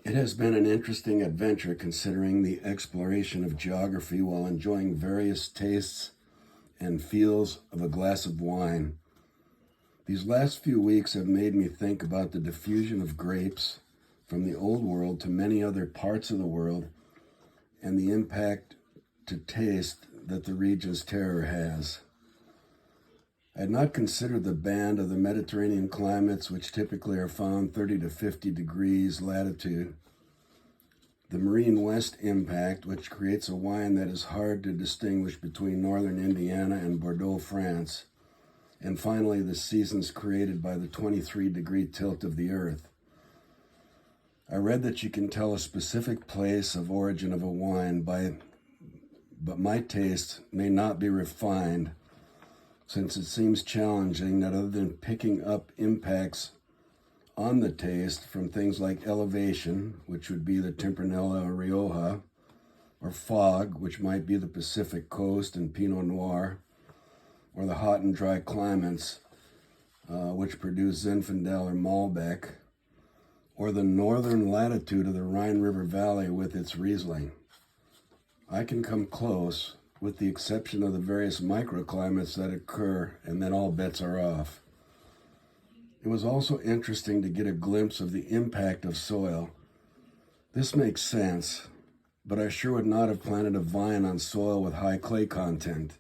It has been an interesting adventure considering the exploration of geography while enjoying various tastes and feels of a glass of wine. These last few weeks have made me think about the diffusion of grapes from the Old World to many other parts of the world and the impact to taste that the region's terroir has. I had not considered the band of the Mediterranean climates, which typically are found 30 to 50 degrees latitude, the marine west impact, which creates a wine that is hard to distinguish between northern Indiana and Bordeaux, France, and finally the seasons created by the 23-degree tilt of the earth. I read that you can tell a specific place of origin of a wine but my taste may not be refined, since it seems challenging that other than picking up impacts on the taste from things like elevation, which would be the Tempranillo or Rioja, or fog, which might be the Pacific Coast and Pinot Noir, or the hot and dry climates, which produce Zinfandel or Malbec, or the northern latitude of the Rhine River Valley with its Riesling. I can come close, with the exception of the various microclimates that occur, and then all bets are off. It was also interesting to get a glimpse of the impact of soil. This makes sense, but I sure would not have planted a vine on soil with high clay content,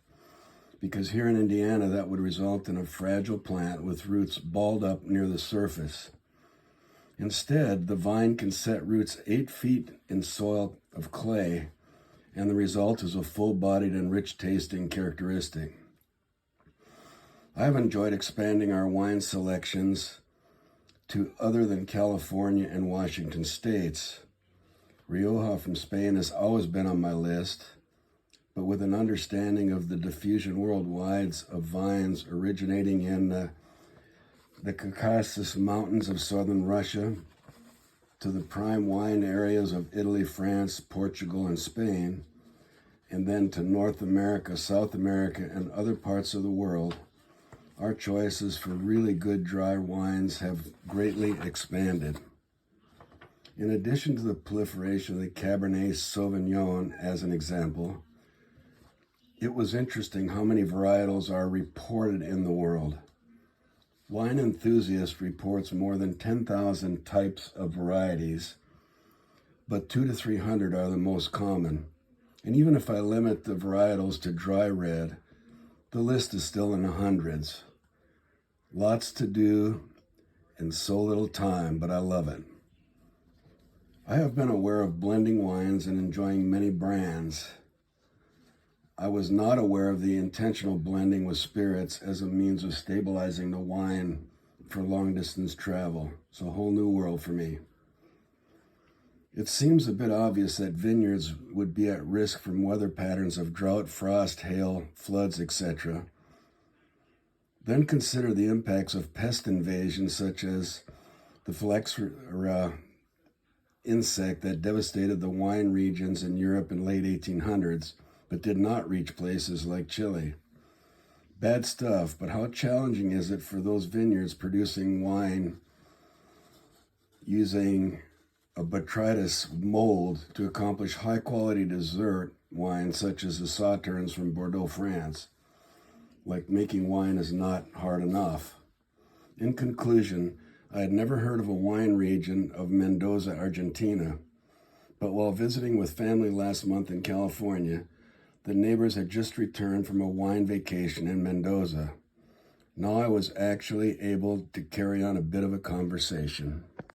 because here in Indiana that would result in a fragile plant with roots balled up near the surface. Instead, the vine can set roots 8 feet in soil of clay, and the result is a full-bodied and rich-tasting characteristic. I have enjoyed expanding our wine selections to other than California and Washington states. Rioja from Spain has always been on my list, but with an understanding of the diffusion worldwide of vines originating in the Caucasus Mountains of southern Russia to the prime wine areas of Italy, France, Portugal, and Spain, and then to North America, South America, and other parts of the world, our choices for really good dry wines have greatly expanded. In addition to the proliferation of the Cabernet Sauvignon as an example, it was interesting how many varietals are reported in the world. Wine Enthusiast reports more than 10,000 types of varieties, but 200 to 300 are the most common. And even if I limit the varietals to dry red, the list is still in the hundreds. Lots to do and so little time, but I love it. I have been aware of blending wines and enjoying many brands. I was not aware of the intentional blending with spirits as a means of stabilizing the wine for long-distance travel. It's a whole new world for me. It seems a bit obvious that vineyards would be at risk from weather patterns of drought, frost, hail, floods, etc. Then consider the impacts of pest invasions such as the Phylloxera insect that devastated the wine regions in Europe in late 1800s, but did not reach places like Chile. Bad stuff, but how challenging is it for those vineyards producing wine using a botrytis mold to accomplish high-quality dessert wine such as the Sauternes from Bordeaux, France? Like making wine is not hard enough. In conclusion, I had never heard of a wine region of Mendoza, Argentina, but while visiting with family last month in California, the neighbors had just returned from a wine vacation in Mendoza. Now I was actually able to carry on a bit of a conversation.